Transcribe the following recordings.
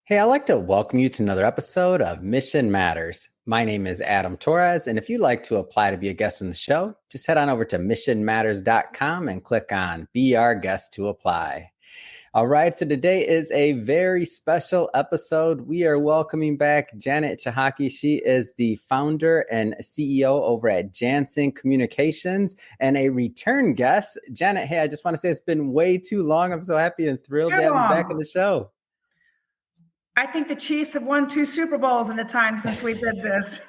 Hey, I'd like to welcome you to another episode of Mission Matters. My name is Adam Torres, and if you'd like to apply to be a guest on the show, just head on over to missionmatters.com and click on Be Our Guest to apply. All right, so today is a very special episode. We are welcoming back Janet Chehaki. She is the founder and CEO over at Jansen Communications and a return guest. Janet, hey, I just want to say it's been way too long. I'm so happy and thrilled to have you back on the show. I think the Chiefs have won 2 Super Bowls in the time since we did this.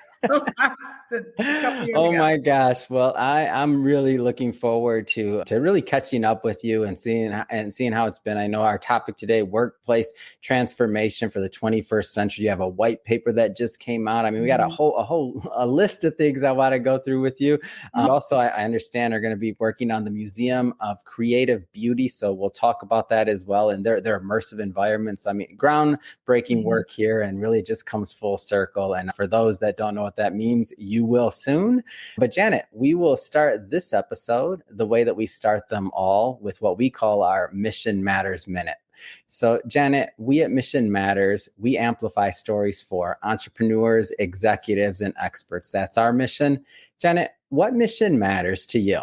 Oh my gosh. Well, I'm really looking forward to really catching up with you and seeing how it's been. I know our topic today, workplace transformation for the 21st century. You have a white paper that just came out. I mean, we got a list of things I want to go through with you. Also, I understand are going to be working on the Museum of Creative Beauty. So we'll talk about that as well. And their immersive environments. I mean, groundbreaking work here, and really just comes full circle. And for those that don't know what that means, you will soon. But Janet, we will start this episode the way that we start them all, with what we call our Mission Matters Minute. So Janet, we at Mission Matters, we amplify stories for entrepreneurs, executives, and experts. That's our mission. Janet, what mission matters to you?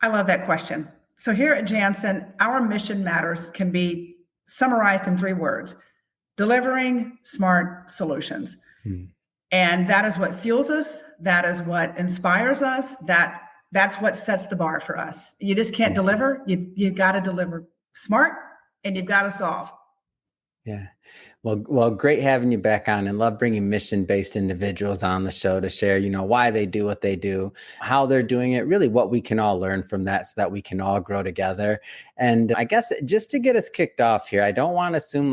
I love that question. So here at Jansen, our mission matters can be summarized in 3 words: delivering smart solutions. And that is what fuels us. That is what inspires us. That's what sets the bar for us. You just can't deliver. You got to deliver smart, and you've got to solve. Yeah. Well, great having you back on, and love bringing mission-based individuals on the show to share, why they do what they do, how they're doing it, really what we can all learn from that so that we can all grow together. And I guess just to get us kicked off here, I don't want to assume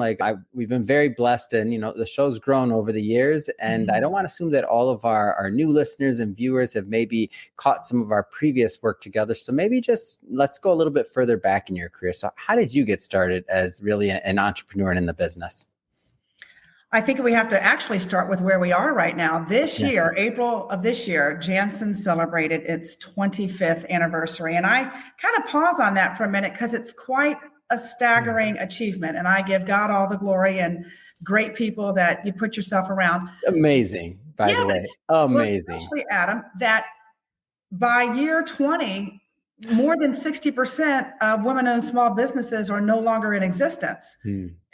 we've been very blessed, and, the show's grown over the years. And I don't want to assume that all of our new listeners and viewers have maybe caught some of our previous work together. So maybe just let's go a little bit further back in your career. So how did you get started as really an entrepreneur and in the business? I think we have to actually start with where we are right now. This year, April of this year, Jansen celebrated its 25th anniversary. And I kind of pause on that for a minute because it's quite a staggering achievement. And I give God all the glory and great people that you put yourself around. It's amazing, by the way. Amazing. Especially, Adam, that by year 20, more than 60% of women-owned small businesses are no longer in existence.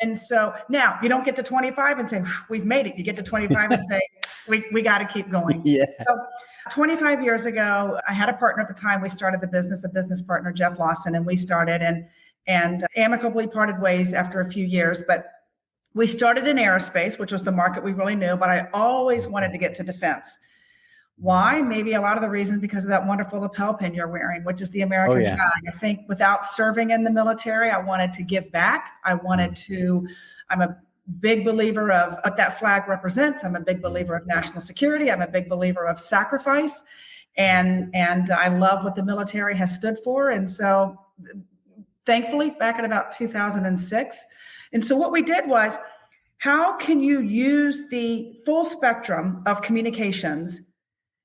And so now you don't get to 25 and say, we've made it. You get to 25 and say, we got to keep going. So 25 years ago, I had a partner at the time. We started the business, a business partner, Jeff Lawson, and we started and amicably parted ways after a few years. But we started in aerospace, which was the market we really knew, but I always wanted to get to defense. Why? Maybe a lot of the reasons because of that wonderful lapel pin you're wearing, which is the American flag. I think without serving in the military, I wanted to give back. I'm a big believer of what that flag represents. I'm a big believer of national security. I'm a big believer of sacrifice. And I love what the military has stood for. And so thankfully, back in about 2006. And so what we did was, how can you use the full spectrum of communications?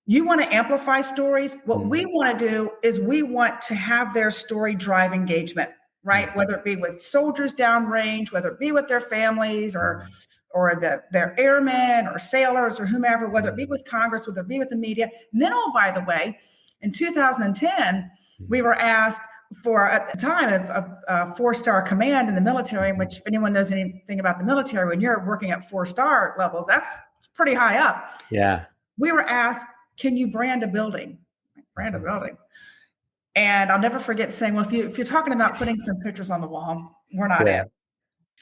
You want to amplify stories. What we want to do is we want to have their story drive engagement, right? Whether it be with soldiers downrange, whether it be with their families or their airmen or sailors or whomever, whether it be with Congress, whether it be with the media. And then, by the way, in 2010, we were asked for, at the time, a 4-star command in the military, in which if anyone knows anything about the military, when you're working at 4-star levels, that's pretty high up. Yeah. We were asked, can you brand a building? Brand a building. And I'll never forget saying, well, if you're talking about putting some pictures on the wall, we're not in.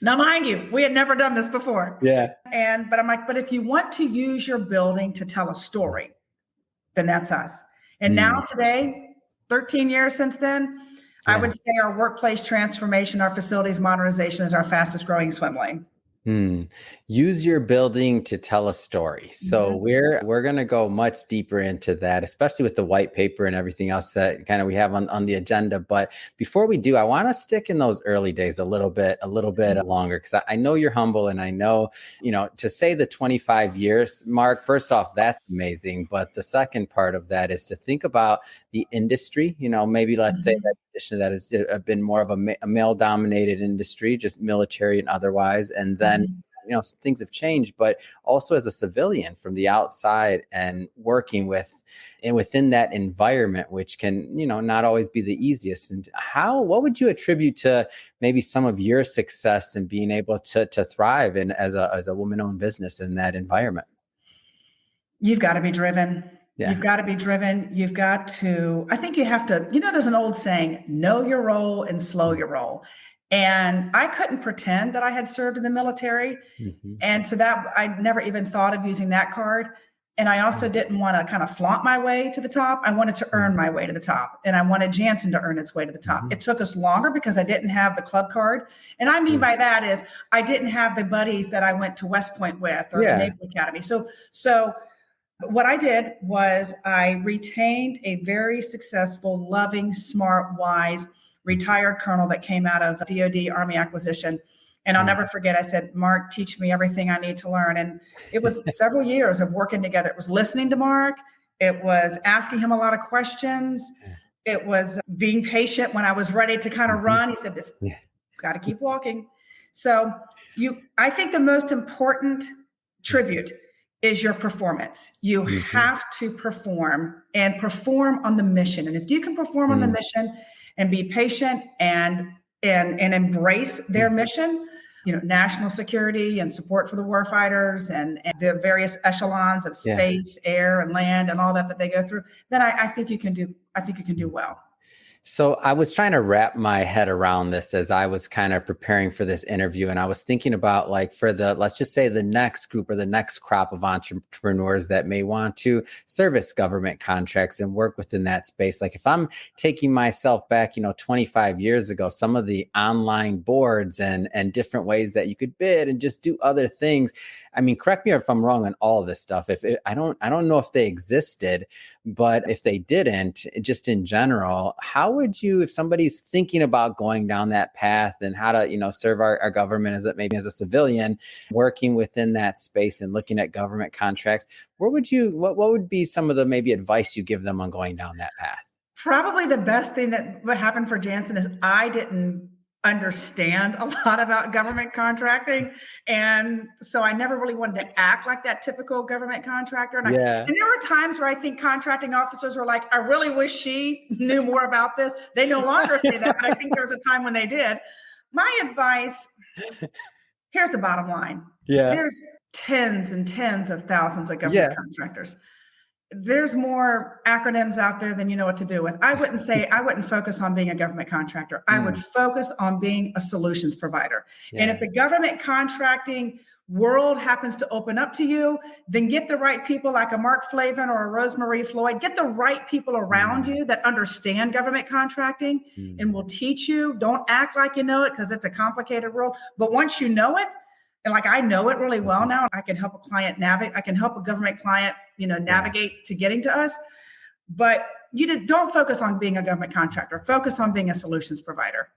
Now, mind you, we had never done this before. But I'm like, but if you want to use your building to tell a story, then that's us. And now today, 13 years since then, I would say our workplace transformation, our facilities modernization is our fastest growing swim lane. Use your building to tell a story. So we're going to go much deeper into that, especially with the white paper and everything else that kind of we have on the agenda. But before we do, I want to stick in those early days a little bit longer, because I know you're humble, and I know, to say the 25 years mark, first off, that's amazing. But the second part of that is to think about the industry, maybe let's say that tradition that has been more of a male dominated industry, just military and otherwise. And then, some things have changed, but also as a civilian from the outside and working within that environment, which can, not always be the easiest. And what would you attribute to maybe some of your success in being able to thrive as a woman-owned business in that environment? You've got to be driven. Yeah. You've got to be driven. You've got to, I think you have to, there's an old saying, know your role and slow your roll. And I couldn't pretend that I had served in the military. And so that I never even thought of using that card. And I also didn't want to kind of flaunt my way to the top. I wanted to earn my way to the top. And I wanted Janssen to earn its way to the top. It took us longer because I didn't have the club card. And I mean by that is I didn't have the buddies that I went to West Point with or the Naval Academy. So what I did was I retained a very successful, loving, smart, wise, retired colonel that came out of DOD Army acquisition. And I'll never forget, I said, Mark, teach me everything I need to learn. And it was several years of working together. It was listening to Mark. It was asking him a lot of questions. It was being patient when I was ready to kind of run. He said, got to keep walking. So I think the most important tribute is your performance. You have to perform and perform on the mission. And if you can perform on the mission and be patient and embrace their mission, national security and support for the warfighters and the various echelons of space, air, and land, and all that they go through, then I think you can do well. So I was trying to wrap my head around this as I was kind of preparing for this interview. And I was thinking about let's just say the next group or the next crop of entrepreneurs that may want to service government contracts and work within that space. Like if I'm taking myself back, 25 years ago, some of the online boards and different ways that you could bid and just do other things. I mean, correct me if I'm wrong on all of this stuff. I don't know if they existed, but if they didn't, just in general, how would you, if somebody's thinking about going down that path and how to, serve our government as a civilian, working within that space and looking at government contracts, what would be some of the maybe advice you give them on going down that path? Probably the best thing that happened for Janssen is I didn't understand a lot about government contracting. And so I never really wanted to act like that typical government contractor. And there were times where I think contracting officers were like, I really wish she knew more about this. They no longer say that, but I think there was a time when they did. My advice, here's the bottom line. There's tens and tens of thousands of government contractors. There's more acronyms out there than you know what to do with. I wouldn't focus on being a government contractor. I would focus on being a solutions provider. And if the government contracting world happens to open up to you, then get the right people like a Mark Flavin or a Rosemarie Floyd. Get the right people around you that understand government contracting and will teach you. Don't act like you know it because it's a complicated world. But once you know it, and like I know it really well now, I can help a client navigate. I can help a government client, navigate to getting to us. But you don't focus on being a government contractor. Focus on being a solutions provider.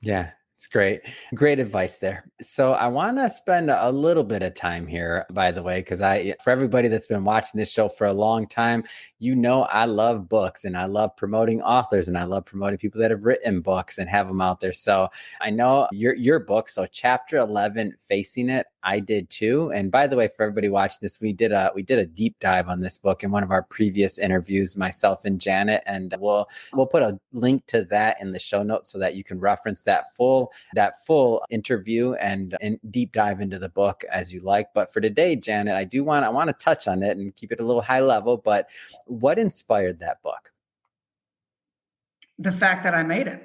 Yeah. It's great. Great advice there. So I want to spend a little bit of time here, by the way, because for everybody that's been watching this show for a long time, I love books and I love promoting authors and I love promoting people that have written books and have them out there. So I know your book, so Chapter 11, Facing It, I did too. And by the way, for everybody watching this, we did a deep dive on this book in one of our previous interviews, myself and Janet, and we'll put a link to that in the show notes so that you can reference that full interview and deep dive into the book as you like. But for today, Janet, I want to touch on it and keep it a little high level. But what inspired that book? The fact that I made it.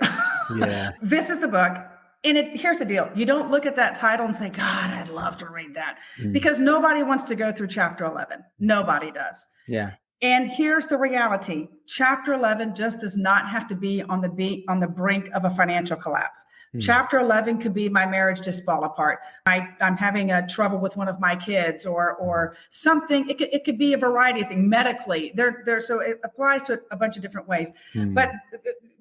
Yeah. This is the book. And here's the deal. You don't look at that title and say, God, I'd love to read that. Because nobody wants to go through Chapter 11. Nobody does. Yeah. And here's the reality. Chapter 11 just does not have to be on the brink of a financial collapse. Chapter 11 could be my marriage just fall apart. I'm having a trouble with one of my kids or something. It could be a variety of things medically. So it applies to a bunch of different ways. But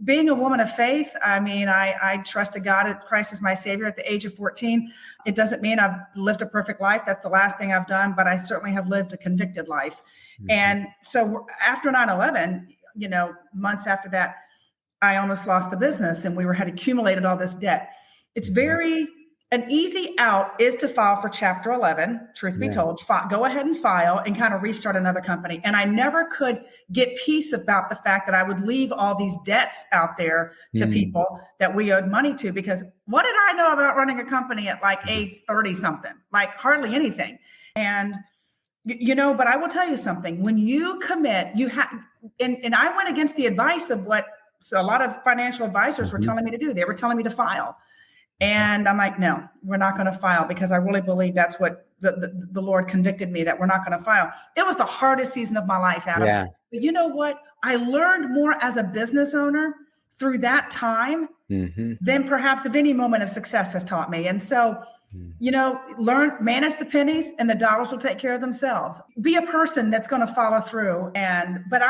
being a woman of faith, I mean, I trusted God, Christ as my savior at the age of 14. It doesn't mean I've lived a perfect life. That's the last thing I've done, but I certainly have lived a convicted life. And so after 9/11, months after that, I almost lost the business and had accumulated all this debt. It's an easy out is to file for Chapter 11, truth be told. Go ahead and file and kind of restart another company. And I never could get peace about the fact that I would leave all these debts out there to people that we owed money to, because what did I know about running a company at like age 30 something? Like hardly anything. And but I will tell you something. When you commit, you have, and I went against the advice of what a lot of financial advisors were telling me to do. They were telling me to file. And I'm like, no, we're not going to file, because I really believe that's what the Lord convicted me, that we're not going to file. It was the hardest season of my life, Adam. Yeah. But you know what? I learned more as a business owner through that time than perhaps of any moment of success has taught me. And so, manage the pennies and the dollars will take care of themselves. Be a person that's going to follow through. But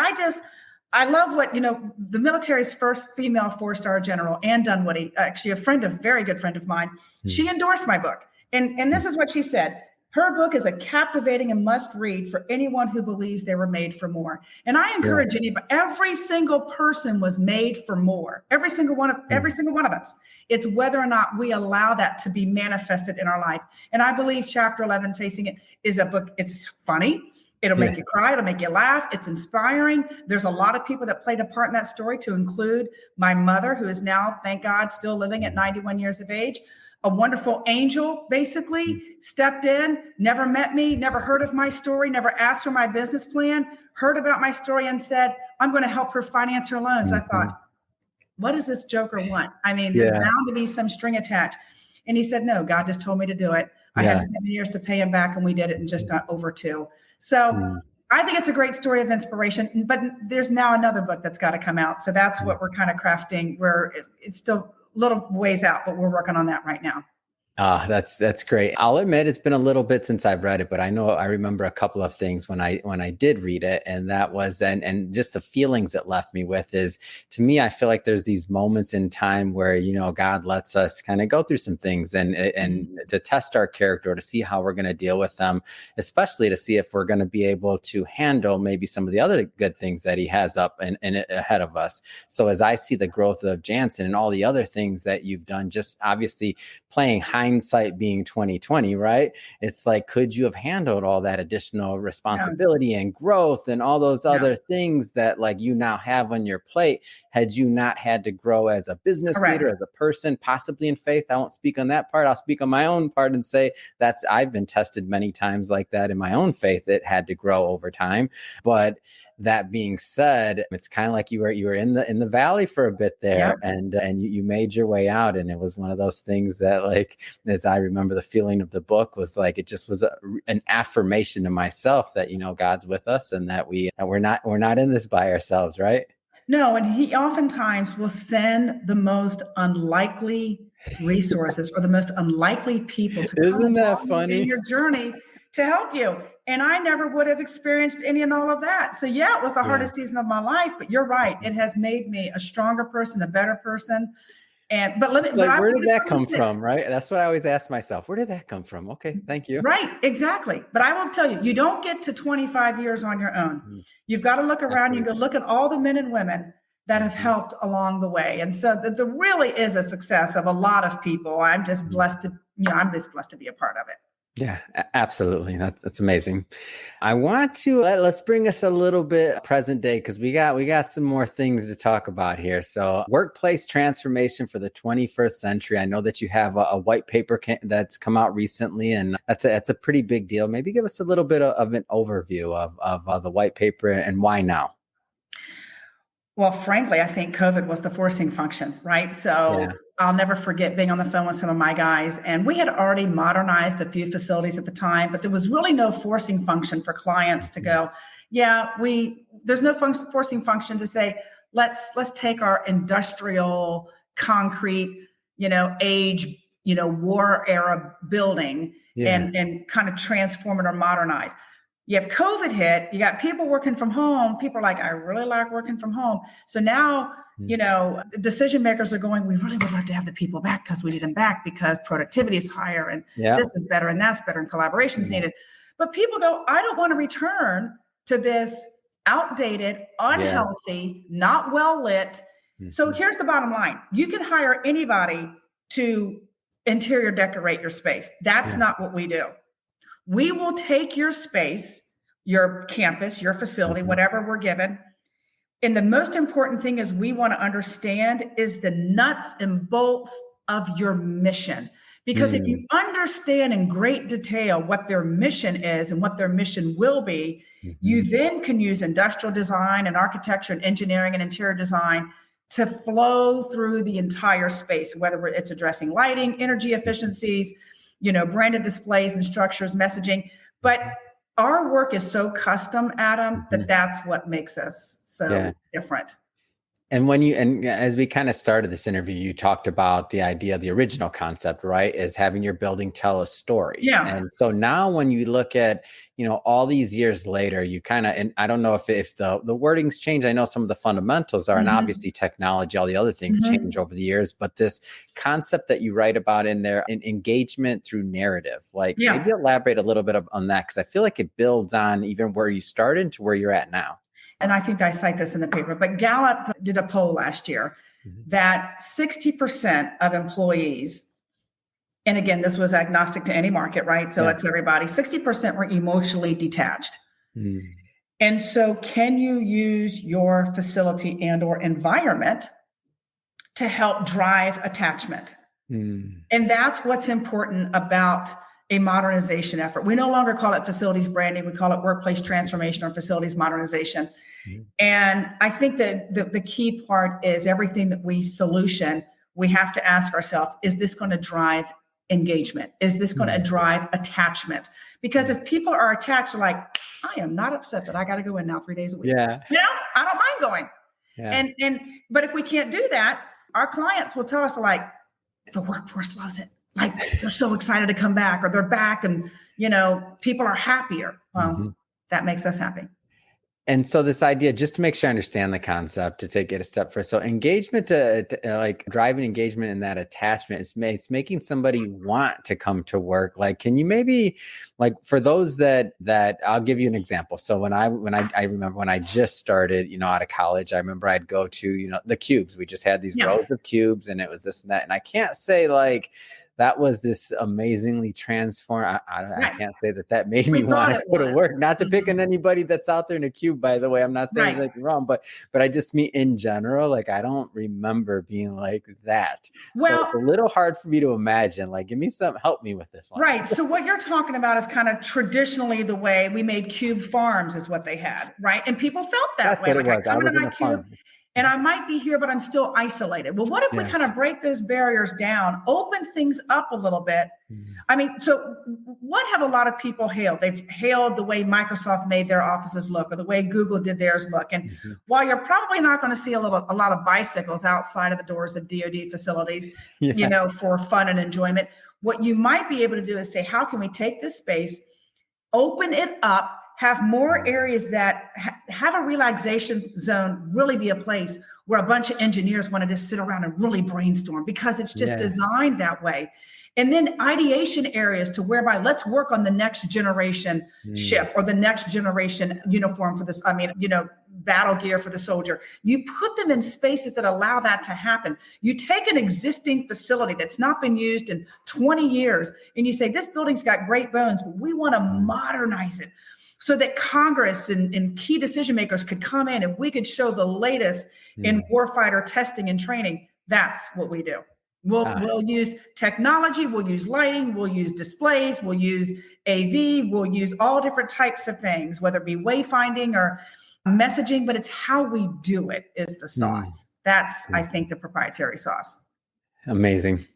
I love what, the military's first female 4-star general, Ann Dunwoody, actually a very good friend of mine, she endorsed my book. And this is what she said. Her book is a captivating and must read for anyone who believes they were made for more. And I encourage anybody, every single person was made for more. Every single one of us. It's whether or not we allow that to be manifested in our life. And I believe Chapter 11, Facing It, is a book. It's funny. It'll make you cry. It'll make you laugh. It's inspiring. There's a lot of people that played a part in that story, to include my mother, who is now, thank God, still living at 91 years of age. A wonderful angel, basically, stepped in, never met me, never heard of my story, never asked for my business plan, heard about my story and said, I'm going to help her finance her loans. I thought, what does this joker want? I mean, there's bound to be some string attached. And he said, no, God just told me to do it. I had 7 years to pay him back, and we did it in just over 2. So I think it's a great story of inspiration, but there's now another book that's got to come out. So that's what we're kind of crafting, where it's still a little ways out, but we're working on that right now. That's great. I'll admit it's been a little bit since I've read it, but I remember a couple of things when I did read it, and that was and just the feelings it left me with is, to me, I feel like there's these moments in time where God lets us kind of go through some things and to test our character, to see how we're going to deal with them, especially to see if we're going to be able to handle maybe some of the other good things that he has up and ahead of us. So as I see the growth of Jansen and all the other things that you've done, just obviously playing hindsight being 2020, right? It's like, could you have handled all that additional responsibility and growth and all those other things that like you now have on your plate, had you not had to grow as a business leader, as a person, possibly in faith? I won't speak on that part. I'll speak on my own part and say I've been tested many times like that in my own faith. It had to grow over time. But that being said, it's kind of like you were in the valley for a bit there, and you made your way out. And it was one of those things that, like, as I remember, the feeling of the book was like, it just was an affirmation to myself that, God's with us, and that we're not in this by ourselves, right? No, and he oftentimes will send the most unlikely resources or the most unlikely people to come Isn't that funny? In your journey to help you. And I never would have experienced any and all of that. So it was the hardest season of my life, but you're right. It has made me a stronger person, a better person. Where did that come from? Right. That's what I always ask myself. Where did that come from? Okay. Thank you. Right. Exactly. But I will tell you, you don't get to 25 years on your own. You've got to look around. You go look at all the men and women that have helped along the way. And so there really is a success of a lot of people. I'm just blessed to be a part of it. Yeah, absolutely. That's amazing. I want to let's bring us a little bit present day, because we got some more things to talk about here. So, workplace transformation for the 21st century. I know that you have a white paper that's come out recently, and that's a pretty big deal. Maybe give us a little bit of an overview of the white paper and why now. Well, frankly, I think COVID was the forcing function, right? So I'll never forget being on the phone with some of my guys, and we had already modernized a few facilities at the time, but there was really no forcing function for clients to go, there's no forcing function to say, let's take our industrial concrete, age, war era building and kind of transform it or modernize. You have COVID hit, you got people working from home. People are like, I really like working from home. So now, decision makers are going, we really would love to have the people back because we need them back because productivity is higher and this is better and that's better and collaboration is needed. But people go, I don't want to return to this outdated, unhealthy, not well lit, So here's the bottom line. You can hire anybody to interior decorate your space. That's not what we do. We will take your space, your campus, your facility, whatever we're given. And the most important thing is we want to understand is the nuts and bolts of your mission. Because if you understand in great detail what their mission is and what their mission will be, you then can use industrial design and architecture and engineering and interior design to flow through the entire space, whether it's addressing lighting, energy efficiencies, branded displays and structures, messaging. But our work is so custom, Adam, that's what makes us so different. And as we kind of started this interview, you talked about the idea, the original concept, right? Is having your building tell a story. Yeah. And so now when you look at, all these years later, you kind of, and I don't know if the wording's changed. I know some of the fundamentals are, and obviously technology, all the other things change over the years, but this concept that you write about in there, engagement through narrative, maybe elaborate a little bit on that, because I feel like it builds on even where you started to where you're at now. And I think I cite this in the paper, but Gallup did a poll last year that 60% of employees, and again, this was agnostic to any market, right? So it's everybody, 60% were emotionally detached. And so can you use your facility and or environment to help drive attachment? And that's what's important about a modernization effort. We no longer call it facilities branding. We call it workplace transformation or facilities modernization. And I think that the key part is everything that we solution, we have to ask ourselves, is this going to drive engagement? Is this going to drive attachment? Because if people are attached, they're like, I am not upset that I got to go in now 3 days a week. I don't mind going. But if we can't do that, our clients will tell us the workforce loves it. They're so excited to come back, or they're back and, people are happier. Well, that makes us happy. And so this idea, just to make sure I understand the concept, to take it a step further. So engagement to driving engagement and that attachment, it's making somebody want to come to work. Can you maybe, for those that I'll give you an example. So when I remember when I just started, out of college, I remember I'd go to, the cubes. We just had these rows of cubes and it was this and that. And I can't say that was this amazingly transformed. I can't say that made me want to go to work. Not to pick on anybody that's out there in a cube, by the way. I'm not saying anything wrong, but I just mean in general, I don't remember being like that. Well, so it's a little hard for me to imagine. Help me with this one. Right. So what you're talking about is kind of traditionally the way we made cube farms is what they had, right? And people felt that way. That's what it was. I was in a farm. And I might be here, but I'm still isolated. Well, what if we kind of break those barriers down, open things up a little bit? I mean, so what have a lot of people hailed? They've hailed the way Microsoft made their offices look, or the way Google did theirs look. And while you're probably not going to see a lot of bicycles outside of the doors of DoD facilities, for fun and enjoyment, what you might be able to do is say, how can we take this space, open it up, have more areas that have a relaxation zone, really be a place where a bunch of engineers want to just sit around and really brainstorm, because it's just designed that way. And then ideation areas to whereby let's work on the next generation ship or the next generation uniform for this, battle gear for the soldier. You put them in spaces that allow that to happen. You take an existing facility that's not been used in 20 years and you say, this building's got great bones, but we want to modernize it, so that Congress and key decision makers could come in and we could show the latest in warfighter testing and training. That's what we do. We'll use technology, we'll use lighting, we'll use displays, we'll use AV, we'll use all different types of things, whether it be wayfinding or messaging, but it's how we do it is the sauce. That's, I think, the proprietary sauce. Amazing.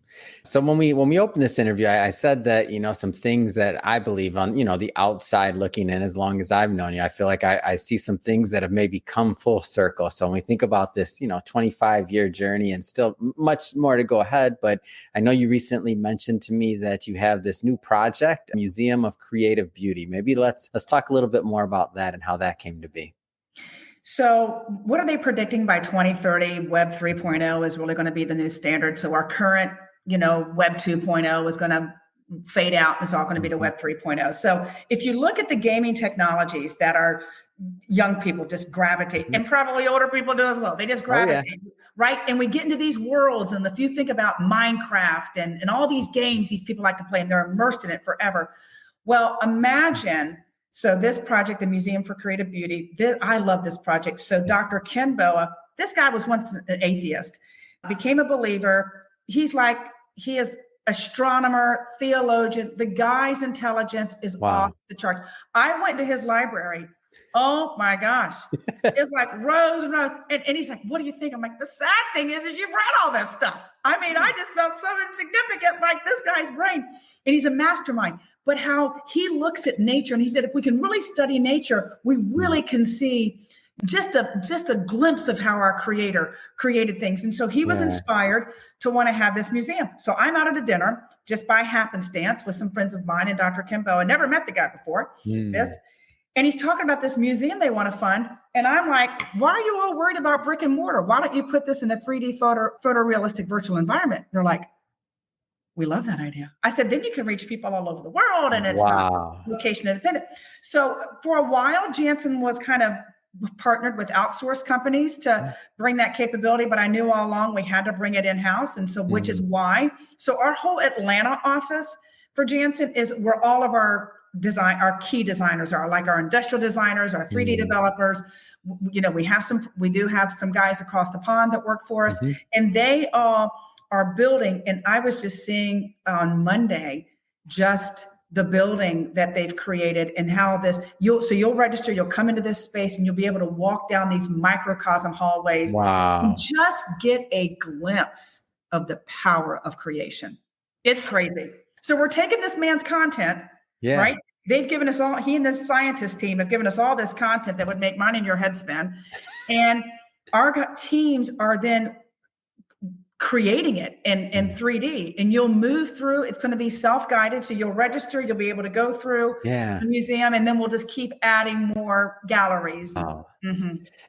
So when we opened this interview, I said that, some things that I believe on, the outside looking in, as long as I've known you, I feel like I see some things that have maybe come full circle. So when we think about this, 25-year journey and still much more to go ahead, but I know you recently mentioned to me that you have this new project, Museum of Creative Beauty. Maybe let's talk a little bit more about that and how that came to be. So what are they predicting by 2030? Web 3.0 is really going to be the new standard. So our current Web 2.0 is going to fade out. It's all going to be to Web 3.0. So if you look at the gaming technologies that are young people just gravitate, and probably older people do as well. They just gravitate, right? And we get into these worlds, and if you think about Minecraft and all these games these people like to play, and they're immersed in it forever. Well, imagine, so this project, the Museum for Creative Beauty, I love this project. So Dr. Ken Boa, this guy was once an atheist, became a believer. He is astronomer, theologian. The guy's intelligence is off the charts. I went to his library. Oh my gosh. It's like rows and rows. And he's like, what do you think? I'm like, the sad thing is you've read all this stuff. I mean, I just felt so insignificant, like this guy's brain. And he's a mastermind. But how he looks at nature, and he said, if we can really study nature, we really can see just a glimpse of how our creator created things. And so he was inspired to want to have this museum. So I'm out at a dinner just by happenstance with some friends of mine and Dr. Ken Boa. I never met the guy before this. And he's talking about this museum they want to fund. And I'm like, why are you all worried about brick and mortar? Why don't you put this in a 3D photorealistic virtual environment? They're like, we love that idea. I said, then you can reach people all over the world, and it's not location independent. So for a while, Janssen was kind of partnered with outsourced companies to bring that capability, but I knew all along we had to bring it in-house. And so, which is why, so our whole Atlanta office for Janssen is where all of our key designers are, like our industrial designers, our 3D developers. You know, we do have some guys across the pond that work for us, and they all are building. And I was just seeing on Monday, just the building that they've created and how you'll register, you'll come into this space and you'll be able to walk down these microcosm hallways and just get a glimpse of the power of creation. It's crazy. So we're taking this man's content, right? They've given us all, he and this scientist team have given us all this content that would make mine and your head spin. And our teams are then creating it in 3D, and you'll move through. It's going to be self-guided. So you'll register, you'll be able to go through the museum, and then we'll just keep adding more galleries.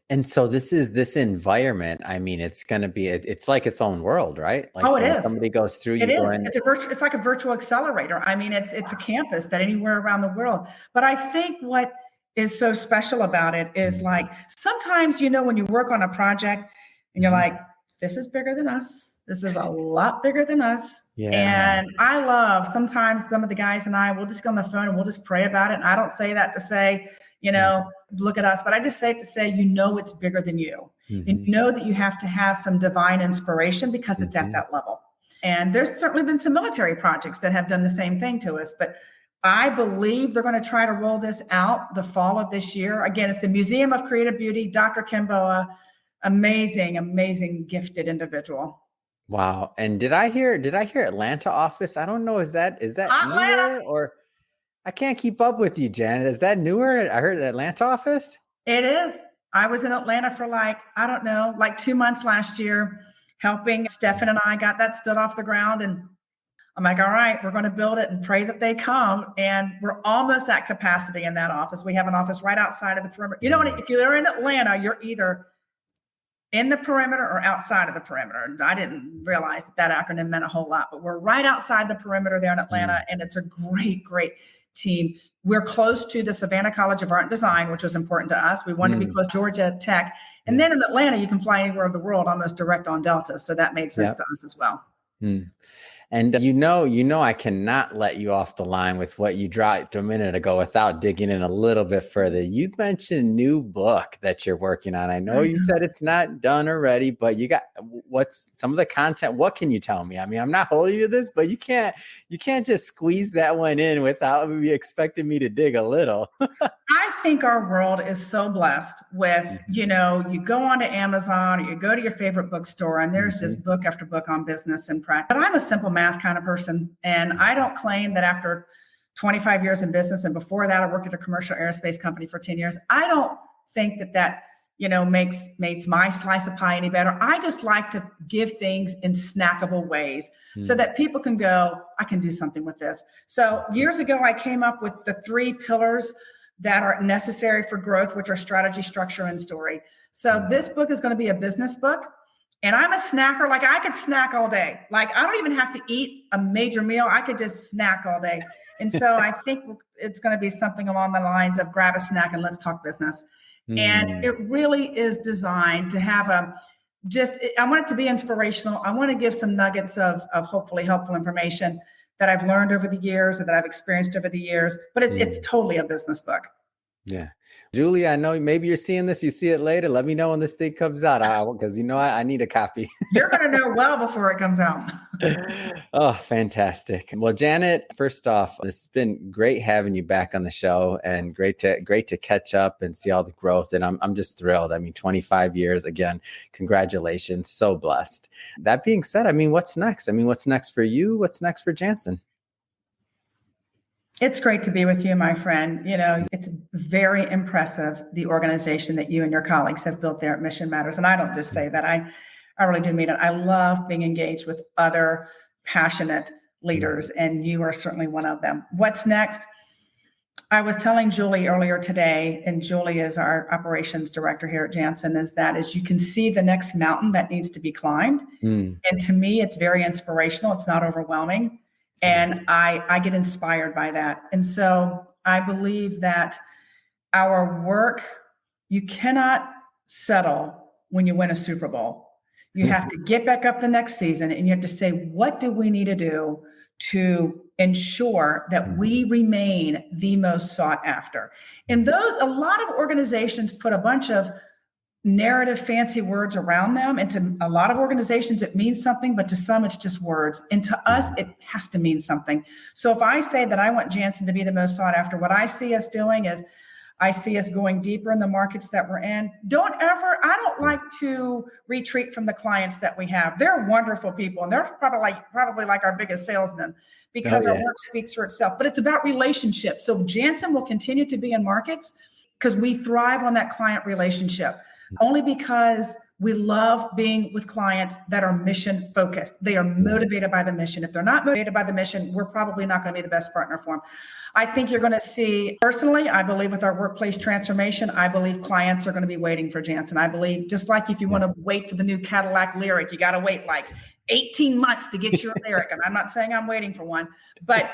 And so this environment, I mean, it's going to be, it's like its own world, right? Like it is. Somebody goes through, it's like a virtual accelerator. I mean, it's a campus that anywhere around the world. But I think what is so special about it is like, sometimes, you know, when you work on a project and you're like, this is bigger than us. This is a lot bigger than us. And I love, sometimes some of the guys and I will just go on the phone and we'll just pray about it. And I don't say that to say, you know, look at us, but I just say it to say, you know, it's bigger than you. And you know that you have to have some divine inspiration because it's at that level. And there's certainly been some military projects that have done the same thing to us, but I believe they're going to try to roll this out the fall of this year. Again, it's the Museum of Creative Beauty, Dr. Ken Boa. Amazing, gifted individual. Wow. And did I hear Atlanta office? I don't know. Is that newer, or I can't keep up with you, Janet. Is that newer? I heard Atlanta office. It is. I was in Atlanta for like 2 months last year, helping Stefan and I got that stood off the ground. And I'm like, all right, we're going to build it and pray that they come. And we're almost at capacity in that office. We have an office right outside of the perimeter. You know, if you're in Atlanta, you're either in the perimeter or outside of the perimeter. I didn't realize that acronym meant a whole lot, but we're right outside the perimeter there in Atlanta, and it's a great team. We're close to the Savannah College of Art and Design, which was important to us. We wanted to be close to Georgia Tech. And then in Atlanta, you can fly anywhere in the world, almost direct on Delta. So that made sense to us as well. And you know, I cannot let you off the line with what you dropped a minute ago without digging in a little bit further. You mentioned a new book that you're working on. I know you said it's not done already, but you got, what's some of the content? What can you tell me? I mean, I'm not holding you to this, but you can't just squeeze that one in without maybe expecting me to dig a little. I think our world is so blessed with, you know, you go onto Amazon or you go to your favorite bookstore and there's just book after book on business and practice. But I'm a simple math kind of person. And I don't claim that after 25 years in business, and before that, I worked at a commercial aerospace company for 10 years. I don't think that, you know, makes my slice of pie any better. I just like to give things in snackable ways so that people can go, I can do something with this. So years ago, I came up with the 3 pillars that are necessary for growth, which are strategy, structure, and story. So this book is going to be a business book. And I'm a snacker. Like I could snack all day. Like I don't even have to eat a major meal. I could just snack all day. And so I think it's going to be something along the lines of grab a snack and let's talk business. And it really is designed to have I want it to be inspirational. I want to give some nuggets of hopefully helpful information that I've learned over the years or that I've experienced over the years, but it's totally a business book. Yeah. Julie, I know maybe you're seeing this, you see it later. Let me know when this thing comes out, because I need a copy. You're going to know well before it comes out. Oh, fantastic. Well, Janet, first off, it's been great having you back on the show and great to catch up and see all the growth. And I'm just thrilled. I mean, 25 years, again, congratulations. So blessed. That being said, I mean, what's next? I mean, what's next for you? What's next for Janssen? It's great to be with you, my friend. You know, it's very impressive, the organization that you and your colleagues have built there at Mission Matters. And I don't just say that. I really do mean it. I love being engaged with other passionate leaders, and you are certainly one of them. What's next? I was telling Julie earlier today, and Julie is our operations director here at Janssen, is you can see the next mountain that needs to be climbed. And to me, it's very inspirational. It's not overwhelming. And I get inspired by that. And so I believe that our work, you cannot settle when you win a Super Bowl. You have to get back up the next season and you have to say, what do we need to do to ensure that we remain the most sought after? And a lot of organizations put a bunch of narrative, fancy words around them. And to a lot of organizations, it means something, but to some, it's just words. And to us, it has to mean something. So if I say that I want Janssen to be the most sought after, what I see us doing is I see us going deeper in the markets that we're in. I don't like to retreat from the clients that we have. They're wonderful people. And they're probably like our biggest salesmen because our work speaks for itself, but it's about relationships. So Janssen will continue to be in markets because we thrive on that client relationship. Only because we love being with clients that are mission focused. They are motivated by the mission. If they're not motivated by the mission, we're probably not going to be the best partner for them. I think you're going to see, personally, I believe with our workplace transformation, I believe clients are going to be waiting for Janssen. I believe just like if you want to wait for the new Cadillac Lyriq, you got to wait like 18 months to get your Lyriq. And I'm not saying I'm waiting for one, but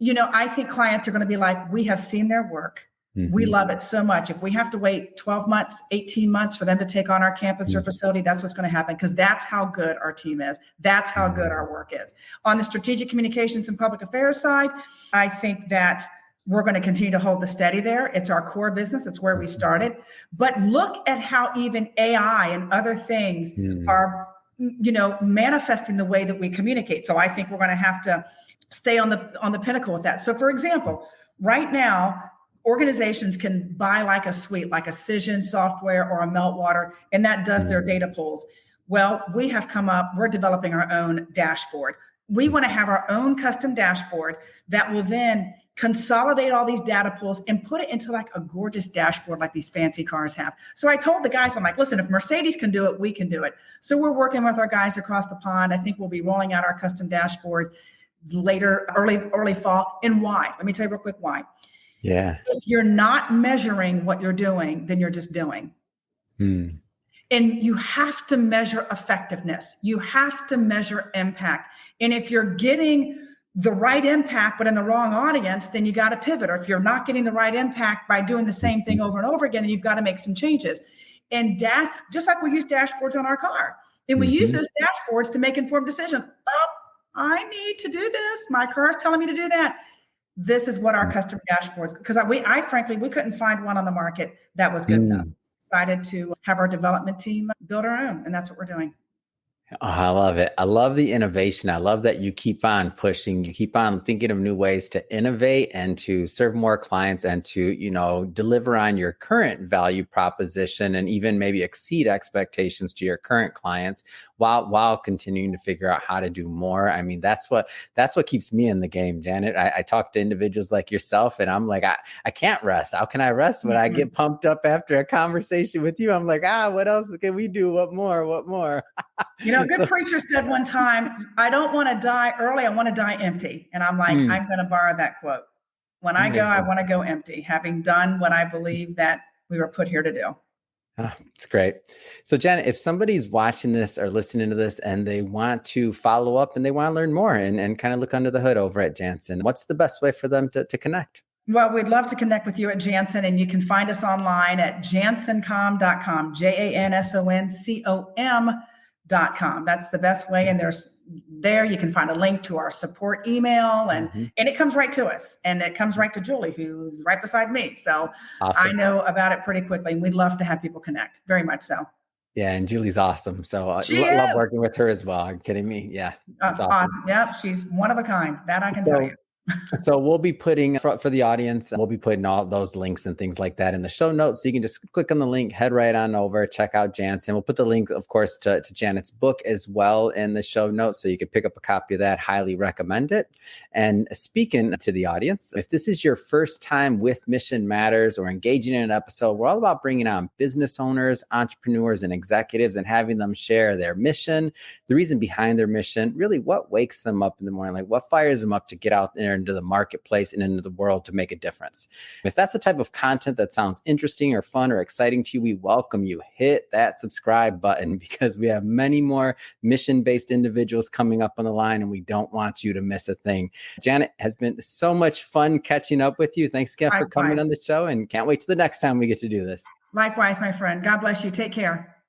I think clients are going to be like, we have seen their work. We love it so much. If we have to wait 12 months, 18 months for them to take on our campus or facility, that's what's going to happen because that's how good our team is. That's how good our work is. On the strategic communications and public affairs side, I think that we're going to continue to hold the steady there. It's our core business. It's where we started. But look at how even AI and other things are, manifesting the way that we communicate. So I think we're going to have to stay on the pinnacle with that. So for example, right now, organizations can buy like a suite, like a Cision software or a Meltwater, and that does their data pulls. Well, we're developing our own dashboard. We want to have our own custom dashboard that will then consolidate all these data pulls and put it into like a gorgeous dashboard like these fancy cars have. So I told the guys, I'm like, listen, if Mercedes can do it, we can do it. So we're working with our guys across the pond. I think we'll be rolling out our custom dashboard later, early fall. And why? Let me tell you real quick why. Yeah. If you're not measuring what you're doing, then you're just doing. And you have to measure effectiveness. You have to measure impact. And if you're getting the right impact, but in the wrong audience, then you got to pivot. Or if you're not getting the right impact by doing the same thing over and over again, then you've got to make some changes. And just like we use dashboards on our car. And we use those dashboards to make informed decisions. Oh, I need to do this. My car is telling me to do that. This is what our customer dashboards, because I frankly, we couldn't find one on the market that was good enough. Decided to have our development team build our own, and that's what we're doing. Oh, I love it. I love the innovation. I love that you keep on pushing. You keep on thinking of new ways to innovate and to serve more clients and to, deliver on your current value proposition and even maybe exceed expectations to your current clients while continuing to figure out how to do more. I mean, that's what keeps me in the game, Janet. I talk to individuals like yourself and I'm like, I can't rest. How can I rest when I get pumped up after a conversation with you? I'm like, what else can we do? What more? A good preacher said one time, I don't want to die early. I want to die empty. And I'm like, I'm going to borrow that quote. When I go, I want to go empty, having done what I believe that we were put here to do. Oh, it's great. So Janet, if somebody's watching this or listening to this and they want to follow up and they want to learn more and kind of look under the hood over at Janssen, what's the best way for them to connect? Well, we'd love to connect with you at Janssen, and you can find us online at jansoncom.com, jansoncom.com. That's the best way. And there you can find a link to our support email, and it comes right to us, and it comes right to Julie, who's right beside me. So awesome. I know about it pretty quickly, and we'd love to have people connect. Very much so. Yeah, and Julie's awesome. So I love working with her as well. Are you kidding me? Yeah. Awesome. Yep. She's one of a kind. That I can tell you. So we'll be putting for the audience, we'll be putting all those links and things like that in the show notes. So you can just click on the link, head right on over, check out Janssen. We'll put the link, of course, to Janet's book as well in the show notes. So you can pick up a copy of that. Highly recommend it. And speaking to the audience, if this is your first time with Mission Matters or engaging in an episode, we're all about bringing on business owners, entrepreneurs, and executives and having them share their mission, the reason behind their mission, really what wakes them up in the morning, like what fires them up to get out there into the marketplace and into the world to make a difference. If that's the type of content that sounds interesting or fun or exciting to you, we welcome you. Hit that subscribe button because we have many more mission-based individuals coming up on the line and we don't want you to miss a thing. Janet, has been so much fun catching up with you. Thanks again for coming on the show and can't wait till the next time we get to do this. Likewise, my friend. God bless you. Take care.